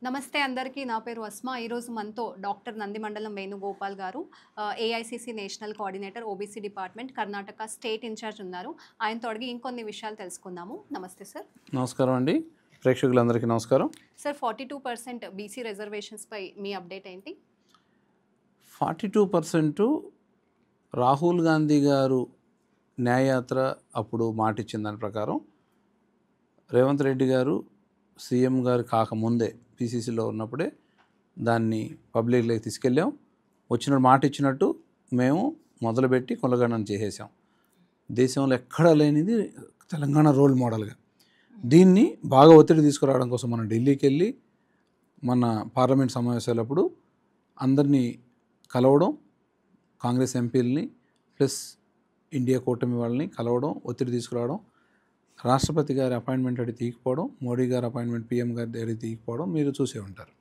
నమస్తే అందరికీ. నా పేరు అస్మా. ఈరోజు మనతో డాక్టర్ నందిమండలం వేణుగోపాల్ గారు, AICC national coordinator, OBC department, Karnataka state incharge ఉన్నారు. ఆయనతో అడిగి ఇంకొన్ని విషయాలు తెలుసుకుందాము. నమస్తే సార్. నమస్కారం అండి, ప్రేక్షకులందరికీ నమస్కారం. సార్, 42% బీసీ రిజర్వేషన్స్పై మీ అప్డేట్ ఏంటి? 42% రాహుల్ గాంధీ గారు న్యాయయాత్ర అప్పుడు మాట ఇచ్చిన దాని ప్రకారం రేవంత్ రెడ్డి గారు సీఎం గారు కాకముందే పీసీసీలో ఉన్నప్పుడే దాన్ని పబ్లిక్లోకి తీసుకెళ్ళాం. వచ్చిన మాట ఇచ్చినట్టు మేము మొదలుపెట్టి కొలగణన చేసేసాం. దేశంలో ఎక్కడా లేనిది తెలంగాణ రోల్ మోడల్గా దీన్ని బాగా ఒత్తిడి తీసుకురావడం కోసం మనం ఢిల్లీకి వెళ్ళి మన పార్లమెంట్ సమావేశాలప్పుడు అందరినీ కలవడం, కాంగ్రెస్ ఎంపీలని ప్లస్ ఇండియా కూటమి వాళ్ళని కలవడం, ఒత్తిడి తీసుకురావడం, రాష్ట్రపతి గారి అపాయింట్మెంట్ అడిగి తీయకపోవడం, మోడీ గారి అపాయింట్మెంట్ పీఎం గారి అడిగి తీయకపోవడం మీరు చూసే ఉంటారు.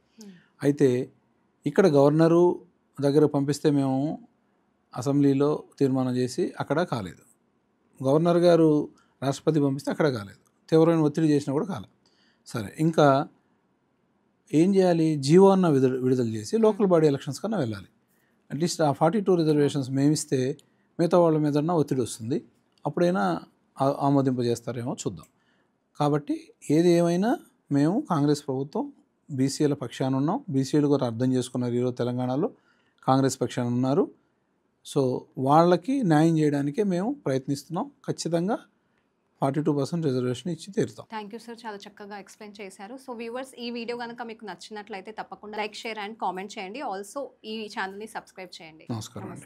అయితే ఇక్కడ గవర్నరు దగ్గర పంపిస్తే మేము అసెంబ్లీలో తీర్మానం చేసి అక్కడ కాలేదు, గవర్నర్ గారు రాష్ట్రపతి పంపిస్తే అక్కడ కాలేదు, తీవ్రమైన ఒత్తిడి చేసినా కూడా కాలేదు. సరే, ఇంకా ఏం చేయాలి? జీవో అన్న విడుదల చేసి లోకల్ బాడీ ఎలక్షన్స్ కన్నా వెళ్ళాలి. అట్లీస్ట్ ఆ 42 రిజర్వేషన్స్ మేమిస్తే మిగతా వాళ్ళ మీద ఒత్తిడి వస్తుంది, అప్పుడైనా ఆమోదింపజేస్తారేమో చూద్దాం. కాబట్టి ఏది ఏమైనా మేము కాంగ్రెస్ ప్రభుత్వం బీసీల పక్షాన ఉన్నాం. బీసీలు కూడా అర్థం చేసుకున్నారు, ఈరోజు తెలంగాణలో కాంగ్రెస్ పక్షాన ఉన్నారు. సో వాళ్ళకి న్యాయం చేయడానికే మేము ప్రయత్నిస్తున్నాం. ఖచ్చితంగా 42% రిజర్వేషన్ ఇచ్చి తీరుతాం. థ్యాంక్ యూ సార్, చాలా చక్కగా ఎక్స్ప్లెయిన్ చేశారు. సో వ్యూవర్స్, ఈ వీడియో కనుక మీకు నచ్చినట్లయితే తప్పకుండా లైక్, షేర్ అండ్ కామెంట్ చేయండి. ఆల్సో ఈ ఛానల్ని సబ్స్క్రైబ్ చేయండి. నమస్కారం అండి.